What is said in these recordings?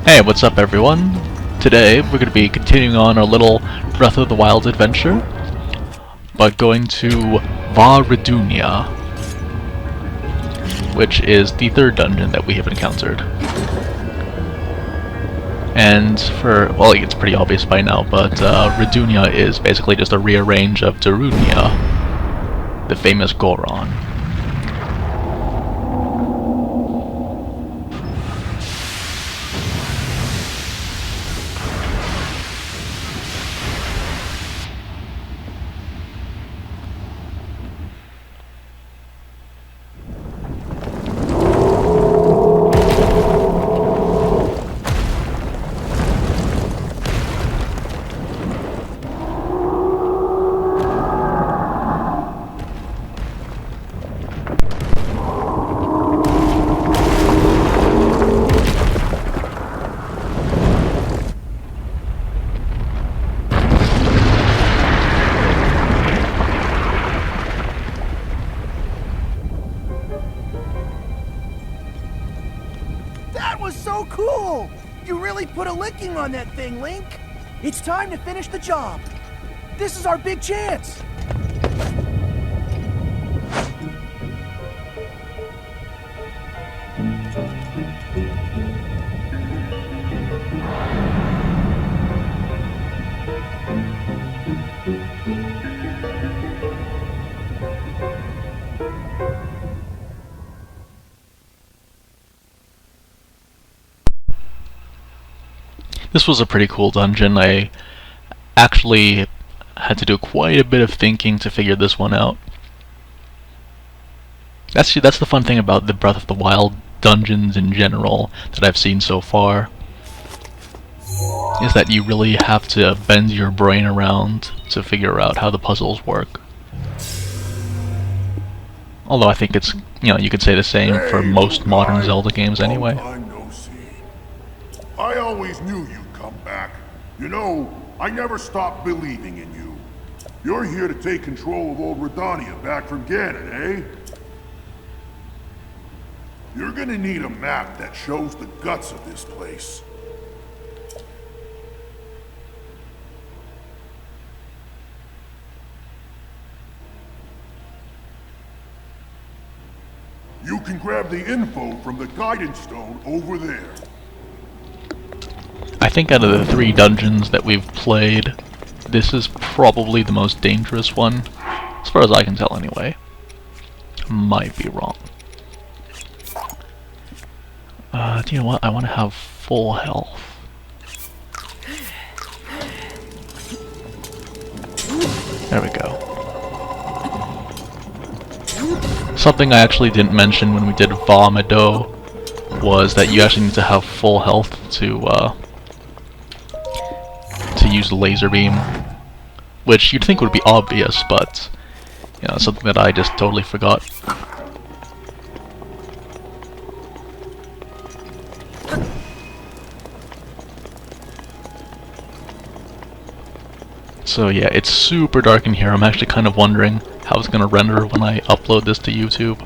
Hey, what's up everyone? Today we're going to be continuing on our little Breath of the Wild adventure by going to Vah Rudania, which is the third dungeon that we have encountered. And well, it's pretty obvious by now, but Rudania is basically just a rearrange of Darunia, the famous Goron. That was so cool! You really put a licking on that thing, Link! It's time to finish the job! This is our big chance! This was a pretty cool dungeon. I actually had to do quite a bit of thinking to figure this one out. That's the fun thing about the Breath of the Wild dungeons in general that I've seen so far, is that you really have to bend your brain around to figure out how the puzzles work. Although I think it's, you could say the same for most modern Zelda games anyway. I always knew you'd come back. You know, I never stopped believing in you. You're here to take control of old Rudania back from Ganon, eh? You're gonna need a map that shows the guts of this place. You can grab the info from the guidance stone over there. I think out of the 3 dungeons that we've played, this is probably the most dangerous one, as far as I can tell anyway. Might be wrong. Do you know what? I want to have full health. There we go. Something I actually didn't mention when we did Vah Meadow was that you actually need to have full health to use the laser beam, which you'd think would be obvious, but something that I just totally forgot. So yeah, it's super dark in here. I'm actually kind of wondering how it's gonna render when I upload this to YouTube.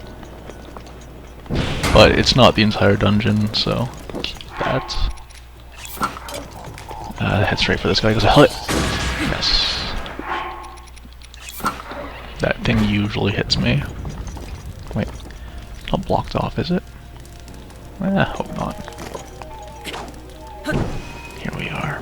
But it's not the entire dungeon, so keep that. Head straight for this guy, because I hit. Yes. That thing usually hits me. Wait, not blocked off, is it? Hope not. Here we are.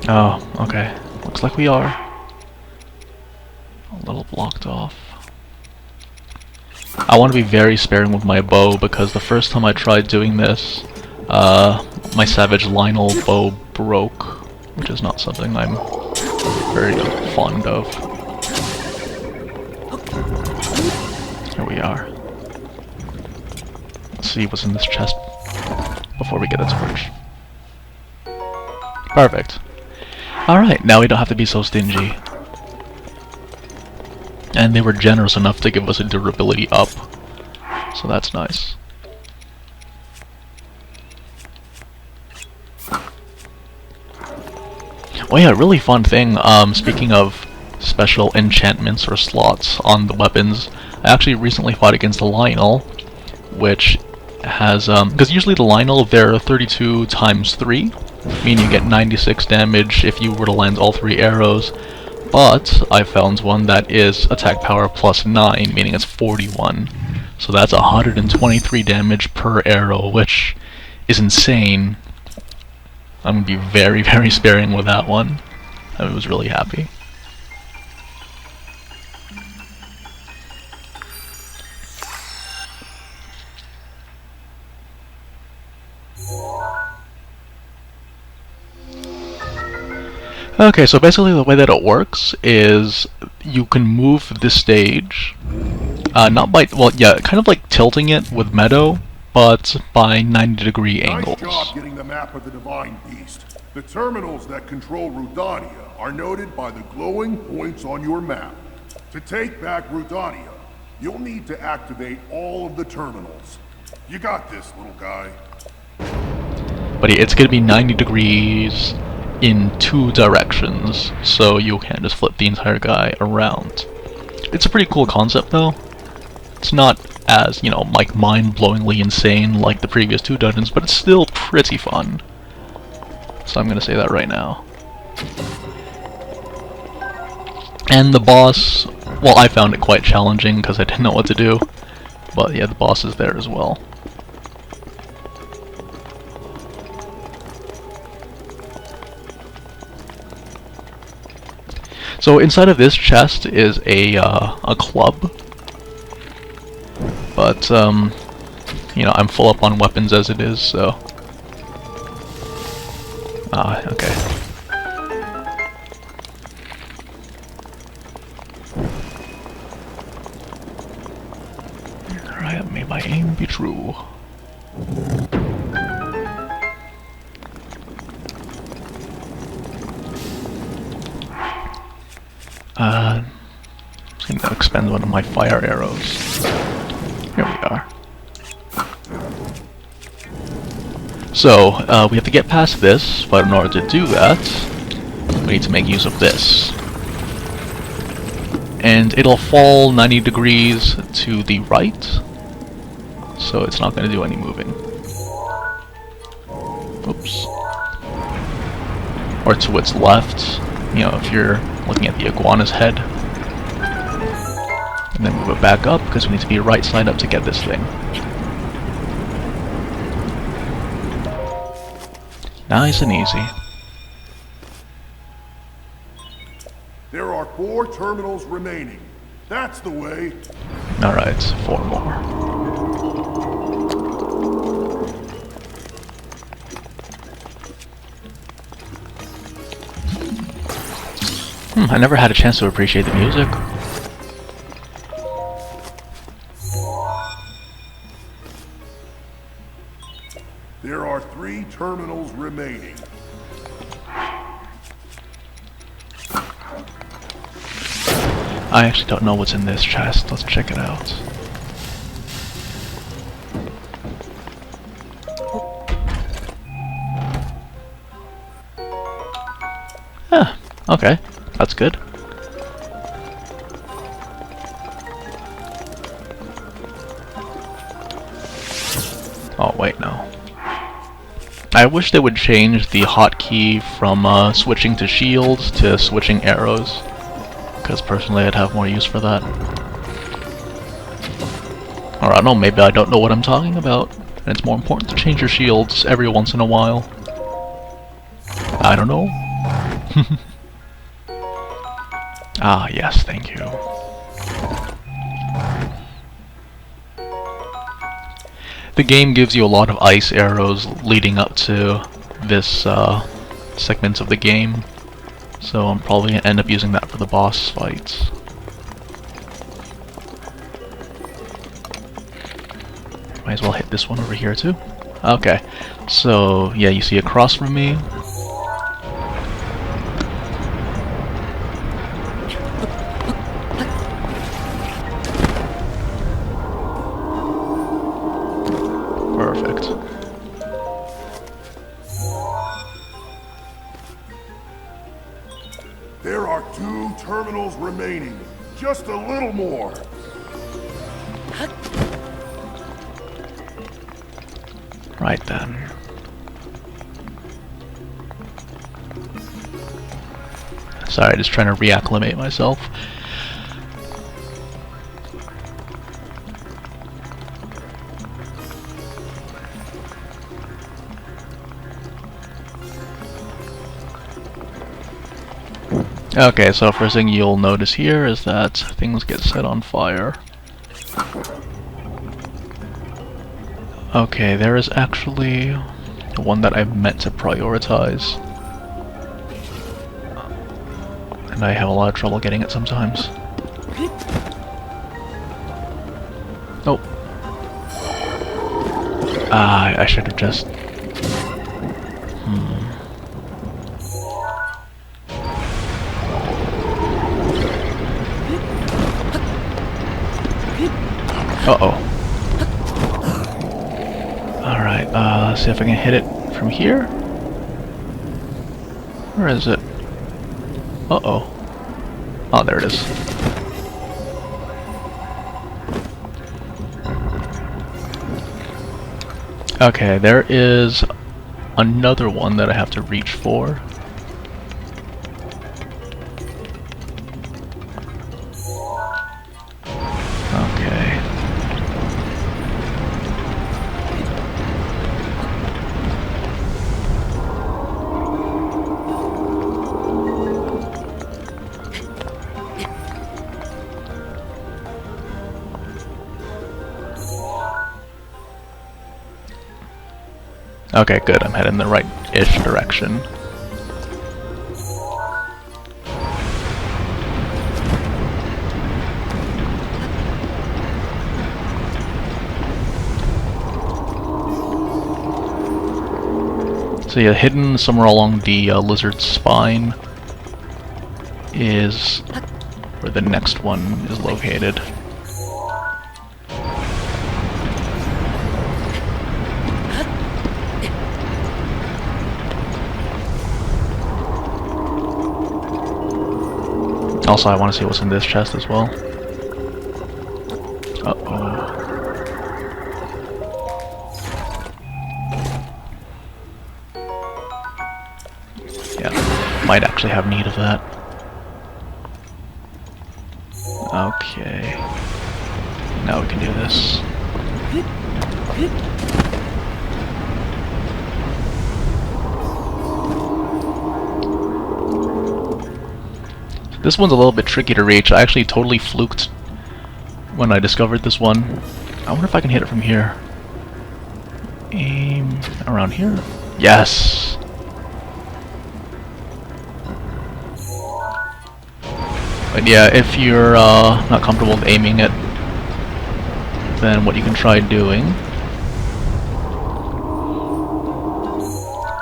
Oh, okay. Looks like we are. A little blocked off. I want to be very sparing with my bow, because the first time I tried doing this, my Savage Lionel bow broke, which is not something I'm very fond of. Here we are. Let's see what's in this chest before we get a torch. Perfect. Alright, now we don't have to be so stingy. And they were generous enough to give us a durability up, so that's nice. Oh yeah, really fun thing, speaking of special enchantments or slots on the weapons. I actually recently fought against the Lionel, which has, because usually the Lionel, they're 32 times 3, meaning you get 96 damage if you were to land all 3 arrows, but I found one that is attack power plus 9, meaning it's 41. So that's 123 damage per arrow, which is insane. I'm going to be very, very sparing with that one. I was really happy. Okay, so basically the way that it works is you can move this stage, not by, well, yeah, kind of like tilting it with Meadow, but by 90-degree angles. Nice job getting the map of the Divine Beast. The terminals that control Rudania are noted by the glowing points on your map. To take back Rudania, you'll need to activate all of the terminals. You got this, little guy. But it's going to be 90 degrees in 2 directions, so you can't just flip the entire guy around. It's a pretty cool concept though. It's not as, you know, like mind-blowingly insane like the previous 2 dungeons, but it's still pretty fun. So I'm gonna say that right now. And the boss, well, I found it quite challenging because I didn't know what to do, but yeah, the boss is there as well. So inside of this chest is a club, but you know, I'm full up on weapons as it is, so okay. Alright, may my aim be true. I'm going to expend one of my fire arrows. Here we are. So, we have to get past this, but in order to do that, we need to make use of this. And it'll fall 90 degrees to the right, so it's not going to do any moving. Oops. Or to its left, you know, if you're looking at the iguana's head. And then move it back up, because we need to be right side up to get this thing. Nice and easy. There are 4 terminals remaining. That's the way. Alright, 4 more. I never had a chance to appreciate the music. There are 3 terminals remaining. I actually don't know what's in this chest. Let's check it out. Ah, okay. That's good. Oh, wait, no. I wish they would change the hotkey from switching to shields to switching arrows, because personally I'd have more use for that. Or I don't know, maybe I don't know what I'm talking about, and it's more important to change your shields every once in a while. I don't know. Ah, yes, thank you. The game gives you a lot of ice arrows leading up to this segment of the game, so I'm probably going to end up using that for the boss fights. Might as well hit this one over here too. Okay, so yeah, you see across from me. Perfect. There are 2 terminals remaining. Just a little more. Right then. Sorry, just trying to reacclimate myself. Okay, so first thing you'll notice here is that things get set on fire. Okay, there is actually one that I meant to prioritize. And I have a lot of trouble getting it sometimes. Oh. Ah, I should have just... Uh-oh. Alright, let's see if I can hit it from here. Where is it? Uh-oh. Oh, there it is. Okay, there is another one that I have to reach for. Okay. Okay, good. I'm heading in the right-ish direction. So yeah, hidden somewhere along the lizard's spine is where the next one is located. Also, I want to see what's in this chest as well. Uh-oh. Yeah, might actually have need of that. Okay. Now we can do this. This one's a little bit tricky to reach. I actually totally fluked when I discovered this one. I wonder if I can hit it from here. Aim around here. Yes! But yeah, if you're not comfortable with aiming it, then what you can try doing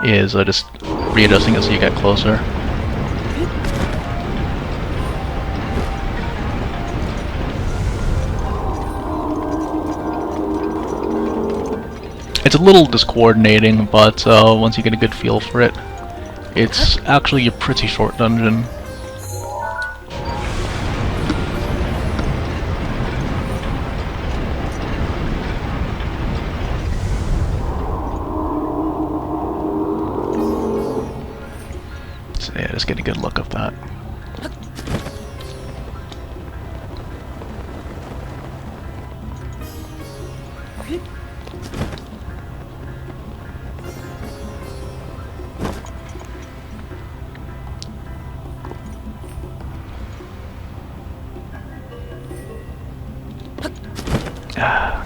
is just readjusting it so you get closer. It's a little discoordinating, but once you get a good feel for it, it's actually a pretty short dungeon. So yeah, just get a good look of that.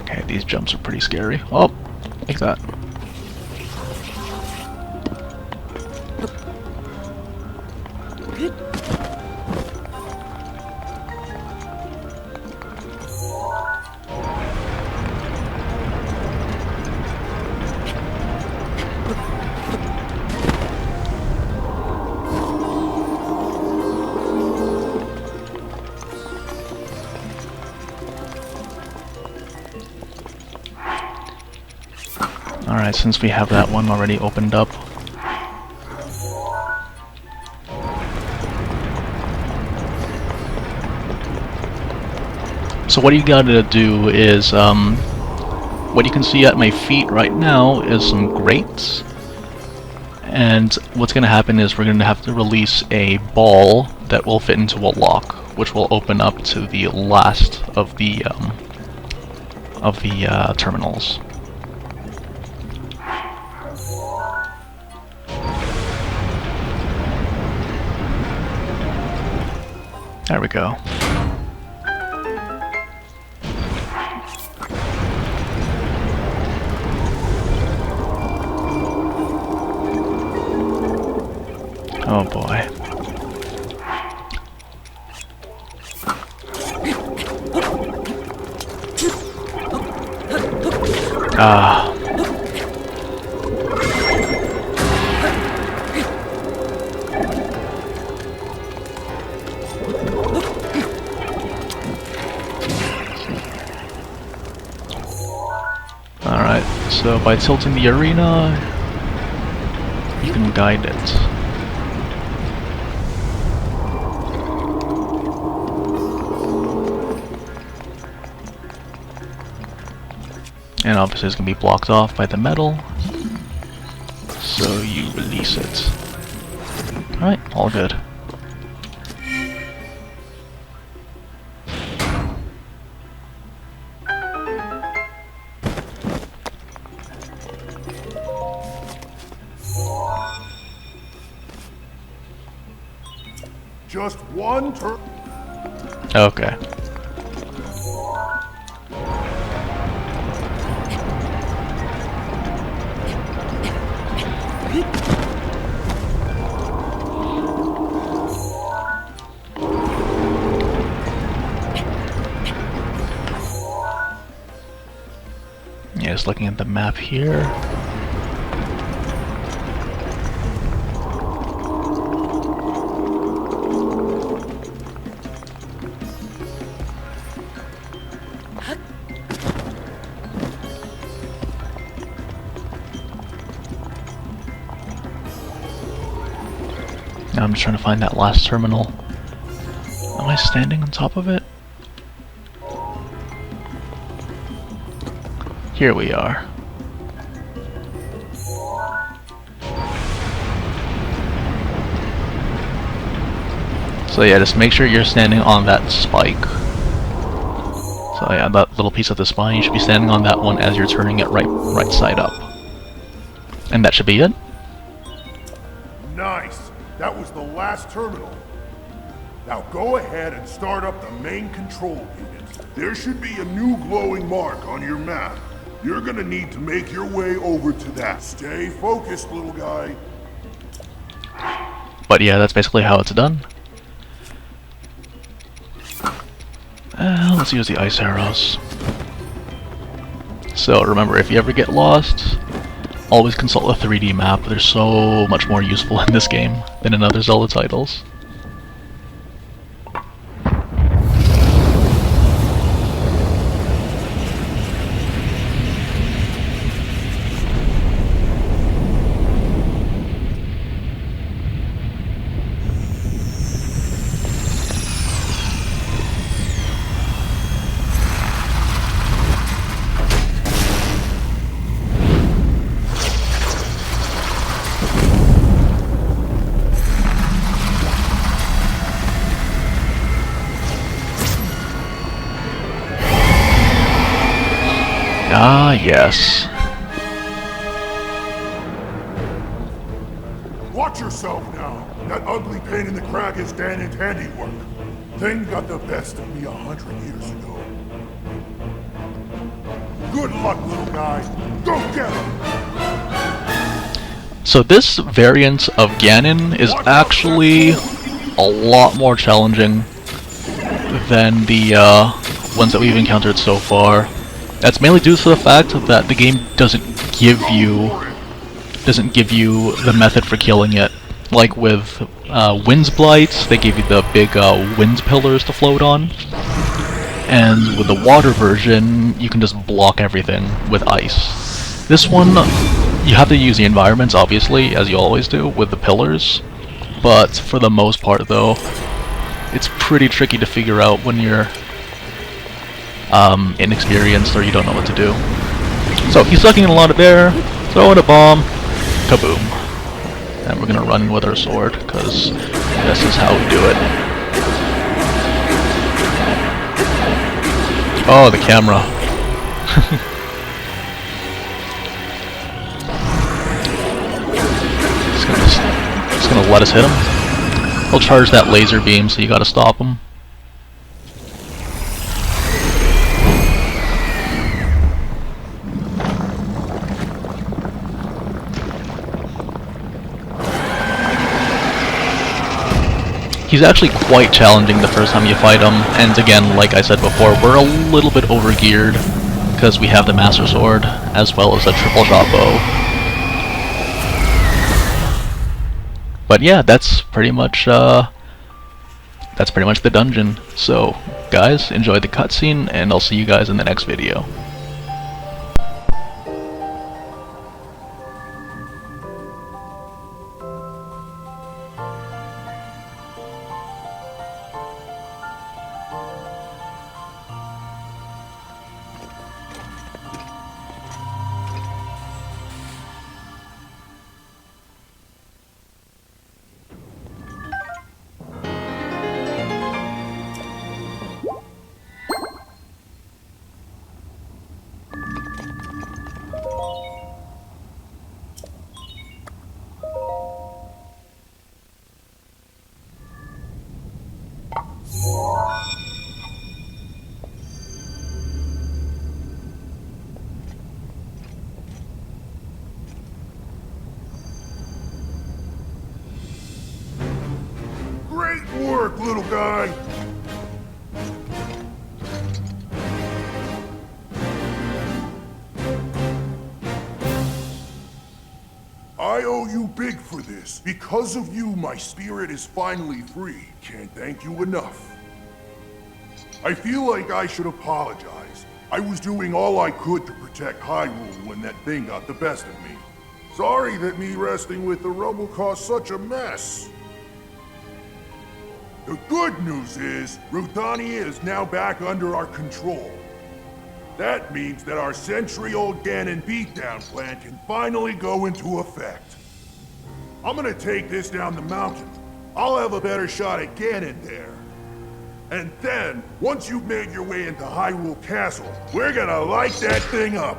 Okay, these jumps are pretty scary. Oh, like that. Alright, since we have that one already opened up, So what you gotta do is, what you can see at my feet right now is some grates. And what's gonna happen is we're gonna have to release a ball that will fit into a lock, which will open up to the last of the terminals. There we go. Oh boy. Ah. Alright, so by tilting the arena, you can guide it. And obviously it's going to be blocked off by the metal, so you release it. Alright, all good. Just one turn. Okay. Yeah, just looking at the map here. Now I'm just trying to find that last terminal. Am I standing on top of it? Here we are. So yeah, just make sure you're standing on that spike. So yeah, that little piece of the spine, you should be standing on that one as you're turning it right side up. And that should be it. Nice. That was the last terminal. Now go ahead and start up the main control unit. There should be a new glowing mark on your map. You're gonna need to make your way over to that. Stay focused, little guy. But yeah, that's basically how it's done. Let's use the ice arrows. So remember, if you ever get lost, always consult a 3D map. They're so much more useful in this game than in other Zelda titles. Ah, yes. Watch yourself now. That ugly pain in the crack is Dan's handiwork. Thing got the best of me 100 years ago. Good luck, little guy. Go get him! So this variant of Ganon is actually a lot more challenging than the ones that we've encountered so far. That's mainly due to the fact that the game doesn't give you the method for killing it. Like with Wind's Blight, they give you the big wind pillars to float on. And with the water version, you can just block everything with ice. This one, you have to use the environments, obviously, as you always do, with the pillars. But for the most part, though, it's pretty tricky to figure out when you're inexperienced or you don't know what to do. So he's sucking in a lot of air, throw in a bomb, kaboom. And we're gonna run with our sword, because this is how we do it. Oh, the camera. Just gonna let us hit him. He'll charge that laser beam, so you gotta stop him. He's actually quite challenging the first time you fight him, and again, like I said before, we're a little bit overgeared because we have the Master Sword as well as the triple shot bow. But yeah, that's pretty much the dungeon. So, guys, enjoy the cutscene, and I'll see you guys in the next video. Great work, little guy! I owe you big for this. Because of you, my spirit is finally free. Can't thank you enough. I feel like I should apologize. I was doing all I could to protect Hyrule when that thing got the best of me. Sorry that me resting with the rubble caused such a mess. The good news is, Rudania is now back under our control. That means that our century-old Ganon beatdown plan can finally go into effect. I'm gonna take this down the mountain. I'll have a better shot at Ganon there. And then, once you've made your way into Hyrule Castle, we're gonna light that thing up.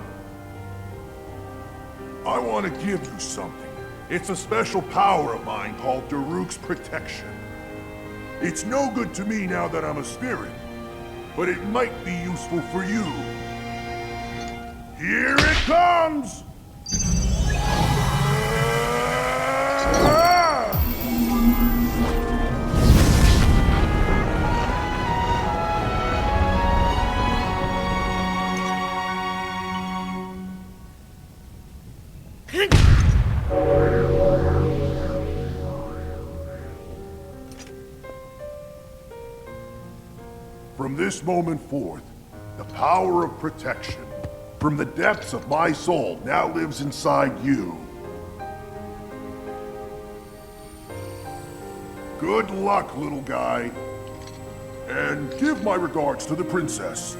I want to give you something. It's a special power of mine called Daruk's Protection. It's no good to me now that I'm a spirit, but it might be useful for you. Here it comes! From this moment forth, the power of protection from the depths of my soul now lives inside you. Good luck, little guy. And give my regards to the princess.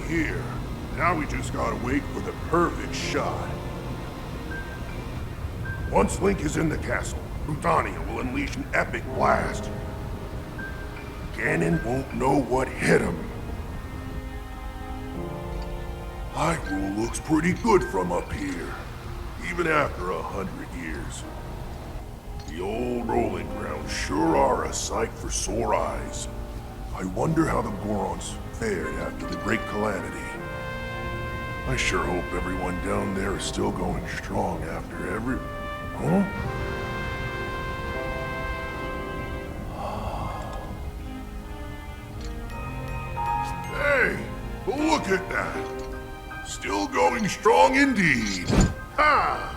here. Now we just gotta wait for the perfect shot. Once Link is in the castle, Rudania will unleash an epic blast. Ganon won't know what hit him. Hyrule looks pretty good from up here, even after 100 years. The old rolling grounds sure are a sight for sore eyes. I wonder how the Gorons fared after the Great Calamity. I sure hope everyone down there is still going strong after every... Huh? Hey, look at that. Still going strong indeed. Ha!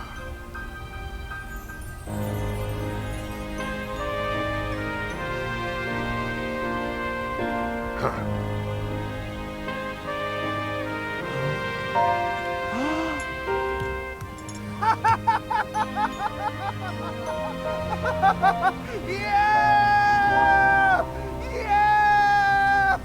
Yeah! Yeah!